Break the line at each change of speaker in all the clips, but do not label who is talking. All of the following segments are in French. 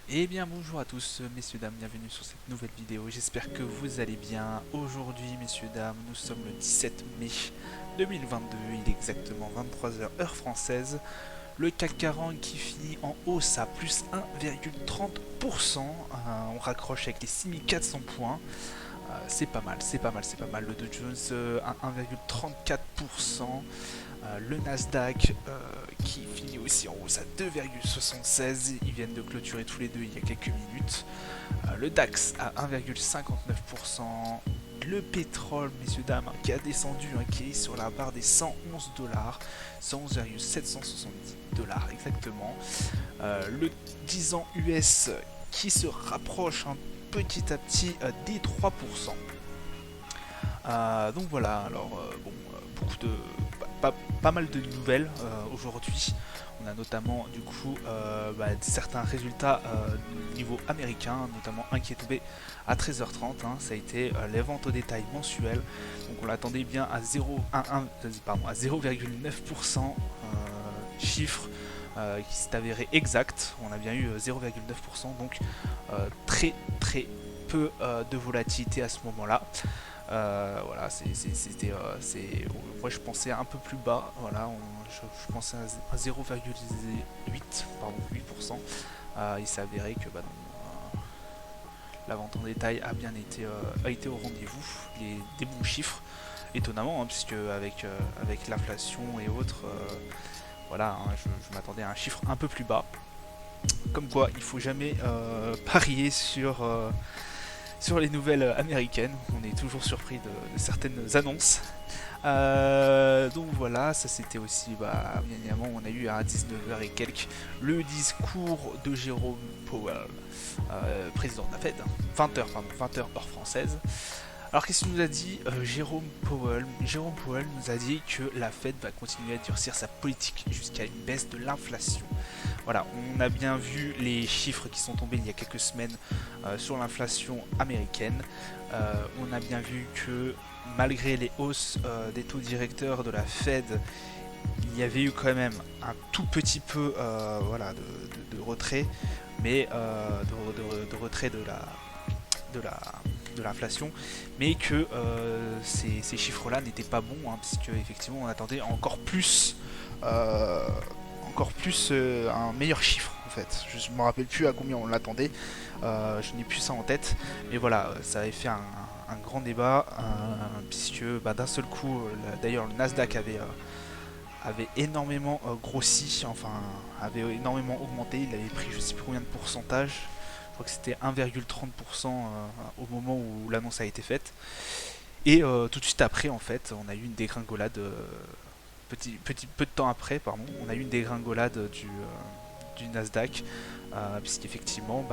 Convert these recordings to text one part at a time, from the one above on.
Eh bien bonjour à tous messieurs dames, bienvenue sur cette nouvelle vidéo, j'espère que vous allez bien. Aujourd'hui messieurs dames, nous sommes le 17 mai 2022, il est exactement 23 heures heure française. Le CAC 40 qui finit en hausse à plus 1,30%, on raccroche avec les 6400 points. C'est pas mal, c'est pas mal, c'est pas mal. Le Dow Jones à 1,34%. Le Nasdaq qui finit aussi en hausse à 2,76. Ils viennent de clôturer tous les deux il y a quelques minutes. Le DAX à 1,59%. Le pétrole, messieurs dames, qui a descendu, qui est sur la barre des 111 dollars, 111,770 dollars exactement. Le 10 ans US qui se rapproche petit à petit des 3%. Donc voilà, alors bon, beaucoup de pas mal de nouvelles aujourd'hui. On a notamment du coup certains résultats niveau américain, notamment un qui est tombé à 13h30, ça a été les ventes au détail mensuelles. Donc on l'attendait bien à 0,9% chiffre qui s'est avéré exact. On a bien eu 0,9%, donc très très peu de volatilité à ce moment-là. Voilà, moi je pensais un peu plus bas, voilà, je pensais à 0,8, pardon, 8%. Il s'est avéré que la vente en détail a été au rendez-vous, des bons chiffres, étonnamment, puisque avec l'inflation et autres, voilà, je m'attendais à un chiffre un peu plus bas. Comme quoi, il faut jamais parier sur les nouvelles américaines. On est toujours surpris de certaines annonces. Donc voilà, ça c'était aussi, bien évidemment, on a eu à 19h et quelques le discours de Jérôme Powell, président de la Fed, 20h, pardon, 20h heure française. Alors qu'est-ce qu'il nous a dit Jérôme Powell Jérôme Powell nous a dit que la Fed va continuer à durcir sa politique jusqu'à une baisse de l'inflation. Voilà, on a bien vu les chiffres qui sont tombés il y a quelques semaines sur l'inflation américaine. On a bien vu que malgré les hausses des taux directeurs de la Fed, il y avait eu quand même un tout petit peu de retrait, mais de retrait de la de l'inflation, mais que ces chiffres-là n'étaient pas bons, puisque effectivement on attendait euh, un meilleur chiffre en fait. Je ne me rappelle plus à combien on l'attendait, je n'ai plus ça en tête, mais voilà, ça avait fait un grand débat, puisque d'un seul coup, d'ailleurs le Nasdaq avait énormément grossi, enfin avait énormément augmenté, il avait pris je sais plus combien de pourcentage, je crois que c'était 1,30% au moment où l'annonce a été faite. Et tout de suite après, en fait, on a eu une dégringolade, peu de temps après, pardon, on a eu une dégringolade du Nasdaq, puisqu'effectivement,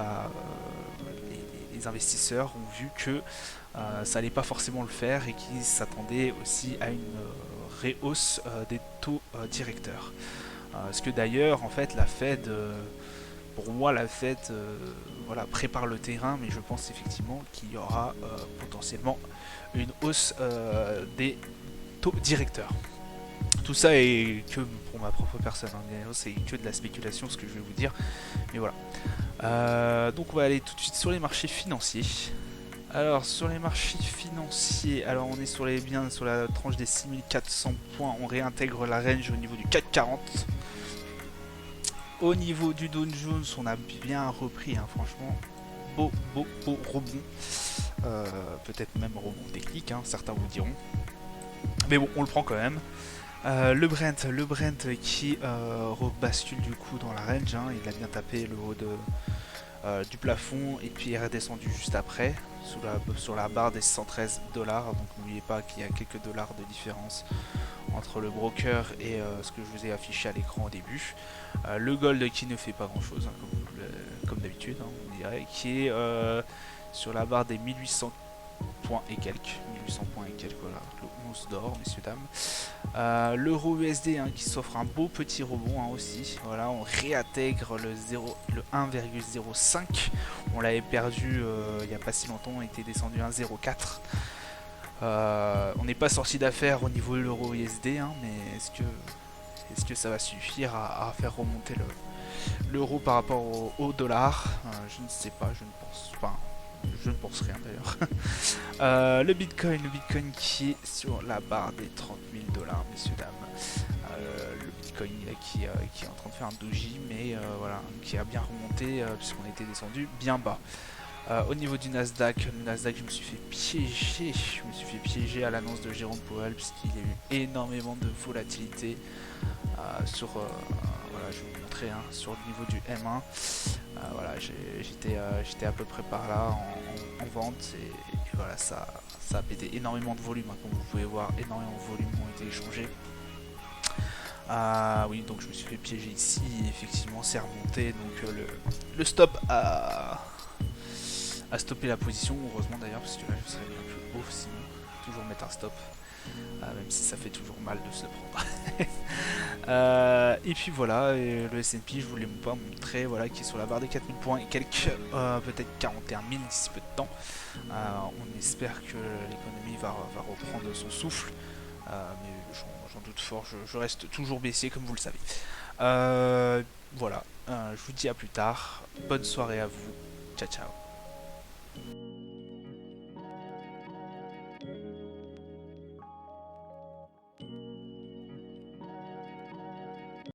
les investisseurs ont vu que ça allait pas forcément le faire et qu'ils s'attendaient aussi à une rehausse des taux directeurs. Ce que d'ailleurs, en fait, la Fed, pour moi, la Fed voilà, prépare le terrain, mais je pense effectivement qu'il y aura potentiellement une hausse des taux directeurs. Tout ça est que pour ma propre personne, c'est que de la spéculation ce que je vais vous dire, mais voilà. Donc on va aller tout de suite sur les marchés financiers. Alors sur les marchés financiers, alors on est sur les biens sur la tranche des 6400 points, on réintègre la range au niveau du CAC 40. Au niveau du Dow Jones, on a bien repris, franchement, beau rebond. Peut-être même rebond technique, certains vous diront. Mais bon, on le prend quand même. Le Brent qui rebascule du coup dans la range, il a bien tapé le haut du plafond et puis est redescendu juste après sur la barre des 113 dollars. Donc n'oubliez pas qu'il y a quelques dollars de différence entre le broker et ce que je vous ai affiché à l'écran au début. Le gold qui ne fait pas grand chose, comme d'habitude, on dirait, qui est sur la barre des 1800 points et quelques, 1800 points et quelques, voilà, le 11 d'or, messieurs dames. L'euro USD qui s'offre un beau petit rebond aussi. Voilà, on réintègre le 1,05. On l'avait perdu il n'y a pas si longtemps, on était descendu à 1,04. On n'est pas sorti d'affaire au niveau de l'euro USD, mais est-ce que ça va suffire à faire remonter l'euro par rapport au dollar. Je ne sais pas, je ne pense pas. Je ne pense rien d'ailleurs. Le Bitcoin qui est sur la barre des 30 000 dollars, messieurs, dames. Le Bitcoin là, qui est en train de faire un doji, mais voilà, qui a bien remonté puisqu'on était descendu bien bas. Au niveau du Nasdaq, le Nasdaq, je me suis fait piéger à l'annonce de Jérôme Powell puisqu'il y a eu énormément de volatilité voilà, je vais vous montrer sur le niveau du M1. Voilà, j'étais à peu près par là en vente et puis voilà, ça a pété énormément de volume, comme vous pouvez voir, énormément de volume ont été échangés. Oui, donc je me suis fait piéger ici, effectivement c'est remonté, donc le stop a stoppé la position, heureusement d'ailleurs, parce que là je serais bien plus haut sinon, toujours mettre un stop, même si ça fait toujours mal de se le prendre. Et puis voilà, et le S&P, je voulais pas montrer, voilà, qui est sur la barre des 4000 points et quelques, peut-être 41 000 d'ici peu de temps. On espère que l'économie va reprendre son souffle, mais j'en doute fort, je reste toujours baissier comme vous le savez. Voilà, je vous dis à plus tard, bonne soirée à vous, ciao ciao.